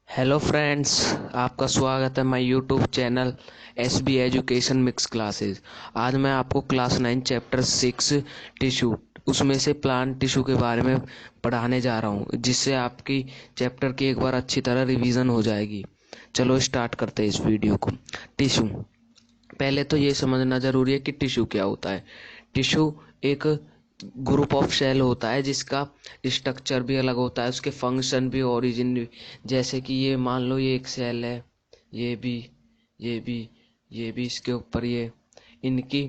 Hello friends, आपका स्वागत है my YouTube channel SB education mix classes. आज मैं आपको क्लास 9 चैप्टर 6 टिश्यू उसमें से प्लांट टिश्यू के बारे में पढ़ाने जा रहा हूँ, जिससे आपकी चैप्टर की एक बार अच्छी तरह रिवीजन हो जाएगी। चलो स्टार्ट करते हैं इस वीडियो को। टिश्यू, पहले तो ये समझना जरूरी है कि टिश्यू क्या होता है। टिश्यू एक ग्रुप ऑफ सेल होता है जिसका स्ट्रक्चर भी अलग होता है, उसके फंक्शन भी, ओरिजिन भी। जैसे कि ये मान लो ये एक सेल है, ये भी, ये भी, ये भी, इसके ऊपर ये, इनकी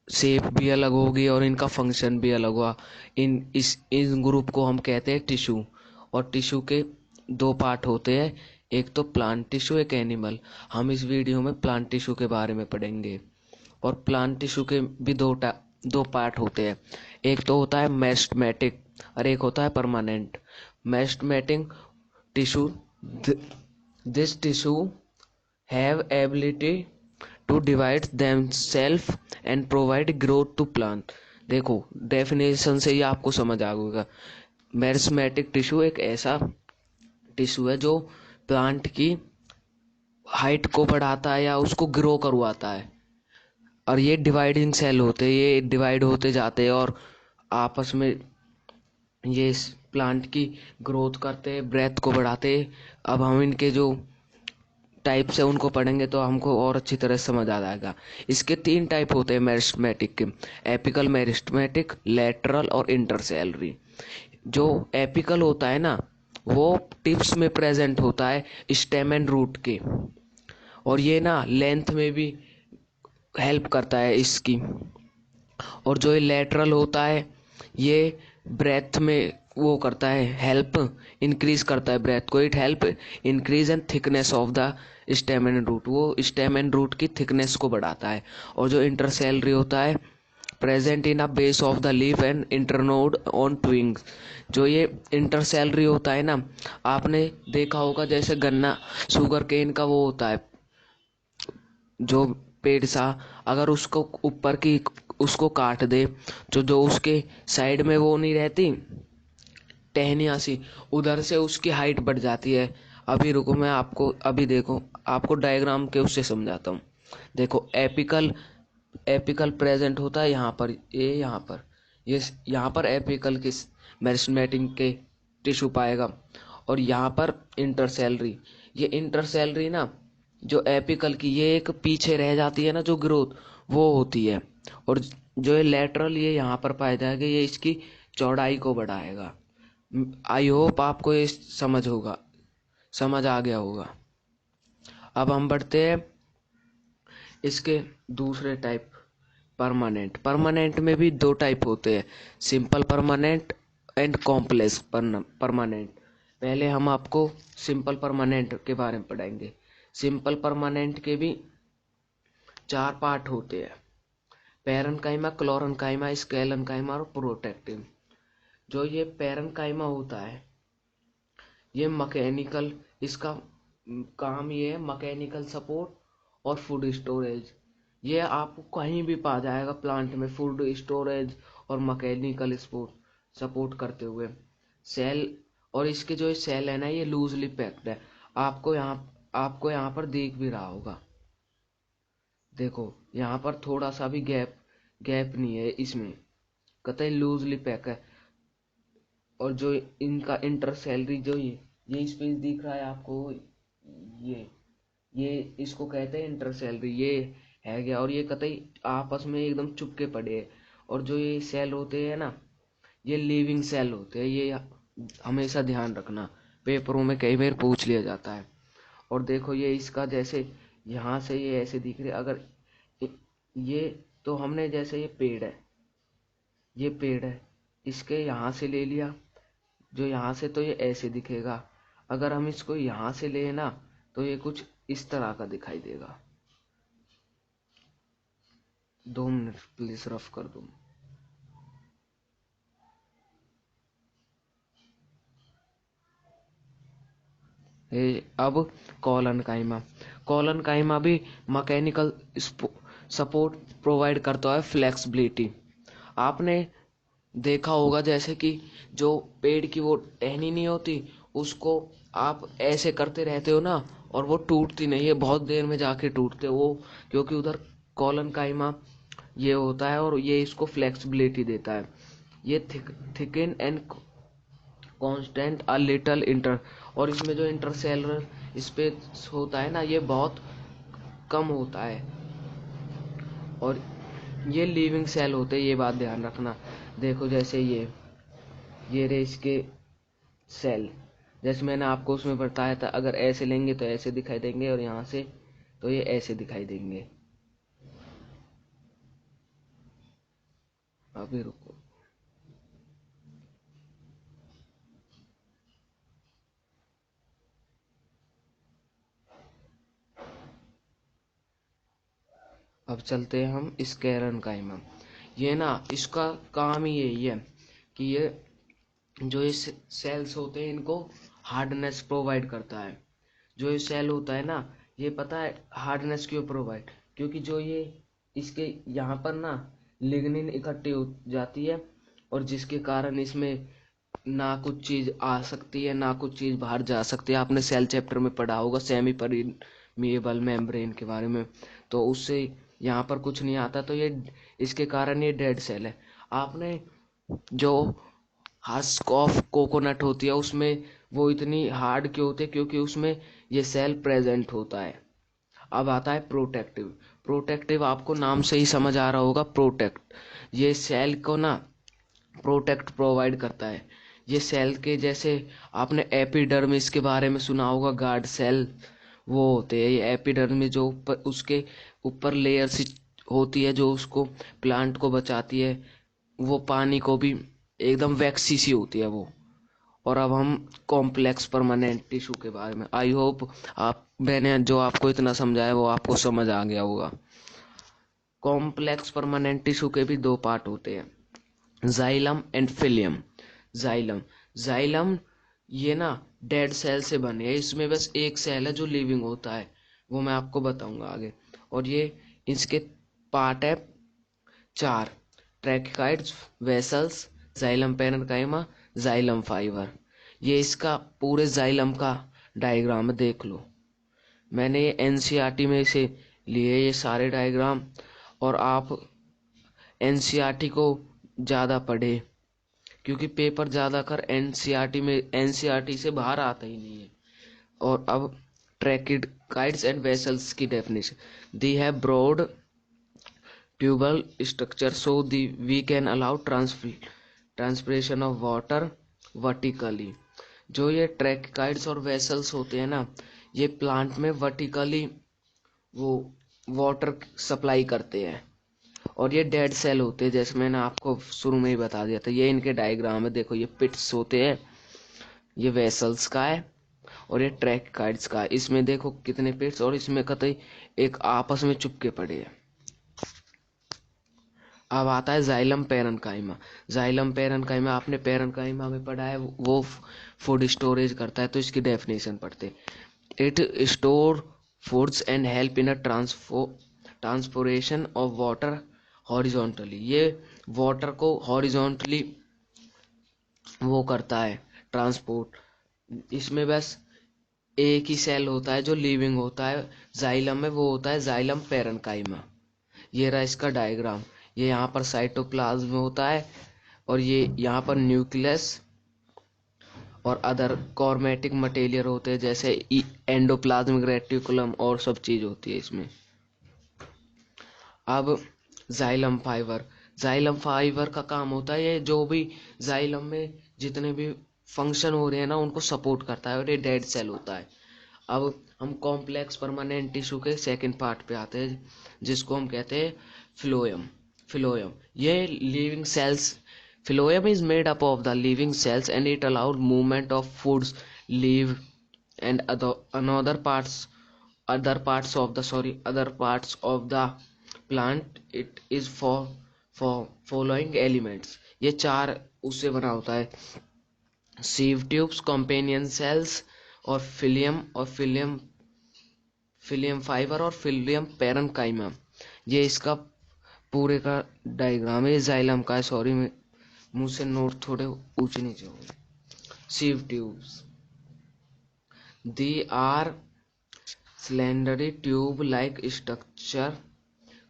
शेप भी अलग होगी और इनका फंक्शन भी अलग हुआ। इन ग्रुप को हम कहते हैं टिश्यू। और टिश्यू के दो पार्ट होते हैं, एक तो प्लांट टिश्यू, एक एनिमल। हम इस वीडियो में प्लांट टिश्यू के बारे में पढ़ेंगे। और प्लांट टिश्यू के भी दो पार्ट होते हैं। एक तो होता है मेरिस्टेमेटिक और एक होता है permanent. Meristematic tissue, this tissue have ability to divide themselves and provide growth to plant. देखो, डेफिनेशन से ही आपको समझ आ गया। मेरिस्टेमेटिक टिश्यू एक ऐसा टिश्यू है जो प्लांट की हाइट को बढ़ाता है या उसको ग्रो करवाता है। और ये डिवाइडिंग सेल होते हैं, ये डिवाइड होते जाते हैं और आपस में ये इस प्लांट की ग्रोथ करते हैं, ब्रेथ को बढ़ाते हैं। अब हम इनके जो टाइप्स है उनको पढ़ेंगे तो हमको और अच्छी तरह समझ आ जाएगा। इसके तीन टाइप होते हैं मेरिस्टेमेटिक के: एपिकल मेरिस्टेमेटिक, लेटरल और इंटरसेलरी। जो एपिकल होता है ना, वो टिप्स में प्रेजेंट होता है स्टेम एंड रूट के, और ये ना लेंथ में भी हेल्प करता है इसकी। और जो ये लेटरल होता है, ये ब्रेथ में वो करता है, हेल्प इंक्रीज करता है ब्रेथ को। It help increase and thickness of the stem and root, वो स्टेम एंड रूट की थिकनेस को बढ़ाता है। और जो इंटरसेलरी होता है, present in a base of the leaf and internode on twigs. जो ये इंटरसेलरी होता है ना, आपने देखा होगा जैसे गन्ना, शुगर केन का वो होता है जो पेड़ सा, अगर उसको ऊपर की उसको काट दे, जो जो उसके साइड में वो नहीं रहती टहनियाँ सी, उधर से उसकी हाइट बढ़ जाती है। अभी रुको, मैं आपको अभी देखो आपको डायग्राम के उससे समझाता हूँ। देखो, एपिकल एपिकल प्रेजेंट होता है यहाँ पर, ये यहाँ पर, ये यहाँ पर एपिकल किस मेरिस्टेमेटिक के टिश्यू पाएगा। और यहाँ पर इंटरसेलरी, ये इंटरसेलरी ना, जो एपिकल की ये एक पीछे रह जाती है ना जो ग्रोथ, वो होती है। और जो ये लेटरल ये यहाँ पर पाया जाएगा, ये इसकी चौड़ाई को बढ़ाएगा। आई होप आपको ये समझ आ गया होगा। अब हम बढ़ते हैं इसके दूसरे टाइप, परमानेंट। परमानेंट में भी दो टाइप होते हैं, simple permanent and complex permanent. पहले हम आपको सिंपल परमानेंट के बारे में पढ़ाएंगे। सिंपल परमानेंट के भी चार पार्ट होते हैं: पैरेन्काइमा, क्लोरेन्काइमा, स्क्लेरेन्काइमा और प्रोटेक्टिव। जो ये पैरेन्काइमा होता है, ये मैकेनिकल, इसका काम ये है मैकेनिकल सपोर्ट और फूड स्टोरेज। ये आपको कहीं भी पा जाएगा प्लांट में, फूड स्टोरेज और मैकेनिकल सपोर्ट करते हुए सेल। और इसके जो सेल है ना, ये लूजली पैक्ड है। आपको यहाँ पर दिख भी रहा होगा। देखो, यहाँ पर थोड़ा सा भी गैप गैप नहीं है इसमें, कतई लूजली पैक है। और जो इनका इंटरसेलरी, जो ये स्पेस दिख रहा है आपको, ये ये इसको कहते हैं इंटरसेलरी, ये है गया। और ये कतई आपस में एकदम चुपके पड़े हैं। और जो ये सेल होते हैं ना, ये लिविंग सेल होते हैं, ये हमेशा ध्यान रखना, पेपरों में कई बार पूछ लिया जाता है। और देखो, ये इसका जैसे यहाँ से ये ऐसे दिख रहे, अगर ये तो हमने जैसे ये पेड़ है, ये पेड़ है, इसके यहाँ से ले लिया, जो यहाँ से तो ये ऐसे दिखेगा। अगर हम इसको यहाँ से ले ना, तो ये कुछ इस तरह का दिखाई देगा। 2 मिनट प्लीज रफ कर दूं। अब कॉलन काइमा, कॉलन काइमा भी मैकेनिकल सपोर्ट प्रोवाइड करता है, फ्लेक्सिबिलिटी। आपने देखा होगा जैसे कि जो पेड़ की वो टहनी नहीं होती, उसको आप ऐसे करते रहते हो ना, और वो टूटती नहीं है, बहुत देर में जाके टूटते वो, क्योंकि उधर कॉलन काइमा ये होता है और ये इसको फ्लेक्सिबिलिटी देता है। ये thicken and constant a little inter, और इसमें जो इंटरसेलुलर स्पेस होता है ना, ये बहुत कम होता है, और ये लिविंग सेल होते हैं, ये बात ध्यान रखना। देखो जैसे ये रहे इसके सेल, जैसे मैंने आपको उसमें बताया था, अगर ऐसे लेंगे तो ऐसे दिखाई देंगे, और यहाँ से तो ये ऐसे दिखाई देंगे। अभी रुको, अब चलते हैं हम स्कैरन काइमा। ये ना इसका काम ही यही है कि ये जो ये सेल्स होते हैं इनको हार्डनेस प्रोवाइड करता है। जो ये सेल होता है ना, ये पता है हार्डनेस क्यों प्रोवाइड, क्योंकि जो ये इसके यहाँ पर ना लिग्निन इकट्ठी हो जाती है, और जिसके कारण इसमें ना कुछ चीज आ सकती है ना कुछ चीज बाहर जा सकती है। आपने सेल चैप्टर में पढ़ा होगा सेमी परमिएबल मेम्ब्रेन के बारे में, तो उससे यहाँ पर कुछ नहीं आता, तो ये इसके कारण ये डेड सेल है। आपने जो हस्क ऑफ कोकोनट होती है उसमें वो इतनी हार्ड क्यों होती है, क्योंकि उसमें ये सेल प्रेजेंट होता है। अब आता है प्रोटेक्टिव। प्रोटेक्टिव आपको नाम से ही समझ आ रहा होगा, प्रोटेक्ट, ये सेल को ना प्रोटेक्ट प्रोवाइड करता है। ये सेल के जैसे आपने एपिडर्मिस के बारे में सुना होगा, गार्ड सेल वो होते हैं। ये एपिडर्मिस जो ऊपर उसके ऊपर लेयर सी होती है जो उसको प्लांट को बचाती है, वो पानी को भी एकदम वैक्सी सी होती है वो। और अब हम कॉम्प्लेक्स परमानेंट टिश्यू के बारे में, आई होप आप मैंने जो आपको इतना समझाया वो आपको समझ आ गया होगा। कॉम्प्लेक्स परमानेंट टिश्यू के भी दो पार्ट होते हैं, जाइलम एंड फिलियम। जाइलम जाइलम ये ना डेड सेल से बने हैं, इसमें बस एक सेल है जो लिविंग होता है, वो मैं आपको बताऊंगा आगे। और ये इसके पार्ट है चार, tracheids, vessels, xylem parenchyma, xylem fibre. ये इसका पूरे जाइलम का डायग्राम देख लो, मैंने ये एनसीईआरटी में से लिए ये सारे डायग्राम। और आप एनसीईआरटी को ज़्यादा पढ़े, क्योंकि पेपर ज़्यादातर एनसीईआरटी से बाहर आता ही नहीं है। और अब ट्रैकिकाइड्स एंड वेसल्स की डेफिनेशन दी है, broad tubal structure so the we can allow transpiration of water vertically। जो ये ट्रैकिकाइड्स और वेसल्स होते हैं ना, ये प्लांट में वर्टिकली वो वाटर सप्लाई करते हैं, और ये डेड सेल होते हैं, जैसे मैंने आपको शुरू में ही बता दिया था। ये इनके डायग्राम है, देखो ये पिट्स होते हैं, ये वेसल्स का है, और ये ट्रैकिकाइड्स का है। इसमें देखो कितने पिट्स, और इसमें कतई एक आपस में चुपके पड़े हैं। अब आता है जाइलम पेरेन्काइमा। जाइलम पेरेन्काइमा आपने पेरेन्काइमा में पढ़ा है, वो फूड स्टोरेज करता है, तो इसकी डेफिनेशन पढ़ते। It store foods and help in a transportation of water horizontally. ये वाटर को हॉरिजॉन्टली वो करता है, ट्रांसपोर्ट। इसमें बस एक ही सेल होता है जो लिविंग होता है जाइलम में, वो होता है जाइलम पेरेन्काइमा। ये रहा इसका डायग्राम, ये यहाँ पर साइटोप्लाज्म होता है, और ये यहाँ पर न्यूक्लियस और अदर कॉर्मेटिक मटेरियल होते हैं, जैसे एंडोप्लाज्मिक रेटिकुलम और सब चीज होती है इसमें। अब जाइलम फाइबर, जाइलम फाइबर का काम होता है ये जो भी जाइलम में जितने भी फंक्शन हो रहे हैं ना उनको सपोर्ट करता है, और ये डेड सेल होता है। अब हम कॉम्प्लेक्स परमानेंट टिश्यू के सेकंड पार्ट पे आते हैं, जिसको हम कहते हैं फ्लोएम। फ्लोएम ये living cells, phloem is made up of the living cells and it allowed movement of foods, leave and other parts of the plant। it is for following elements, ये चार उससे बना होता है, सीव ट्यूब्स, कंपेनियन सेल्स, और फिलियम fibre और फिलियम parenchyma. ये इसका पूरे का डायग्राम है, जाइलम का है, सॉरी मुंह से नोट थोड़े ऊंचे नीचे हो गए। Sieve tubes, They are slender tube-like structure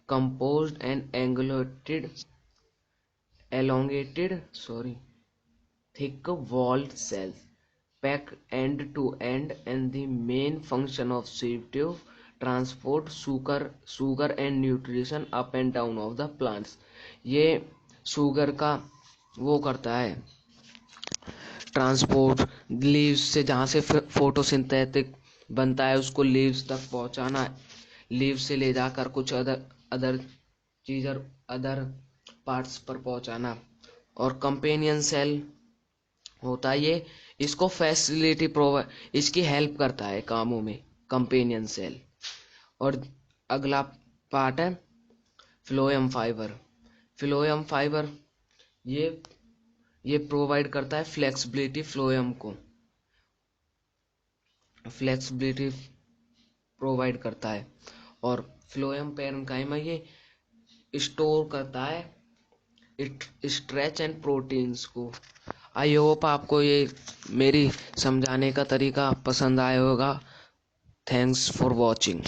composed and elongated, thick-walled cells packed end to end, and the main function of sieve tube transport sugar and nutrition up and down of the plants. ये sugar का वो करता है transport, leaves से जहाँ से photosynthetic बनता है उसको लीव्स तक पहुँचाना, लीव्स से ले जाकर कुछ अदर अदर चीज अदर पार्ट्स पर पहुँचाना। और कंपेनियन सेल होता है ये, इसको फैसिलिटी प्रोवाइड, इसकी हेल्प करता है कामों में कंपेनियन सेल। और अगला पार्ट है फ्लोएम फाइबर। फ्लोएम फाइबर ये ये प्रोवाइड करता है फ्लेक्सिबिलिटी, फ्लोएम को फ्लेक्सिबिलिटी प्रोवाइड करता है। और फ्लोएम पैरेन्काइमा ये स्टोर करता है स्ट्रेच एंड प्रोटीन्स को। आई होप आपको ये मेरी समझाने का तरीका पसंद आया होगा। Thanks for watching.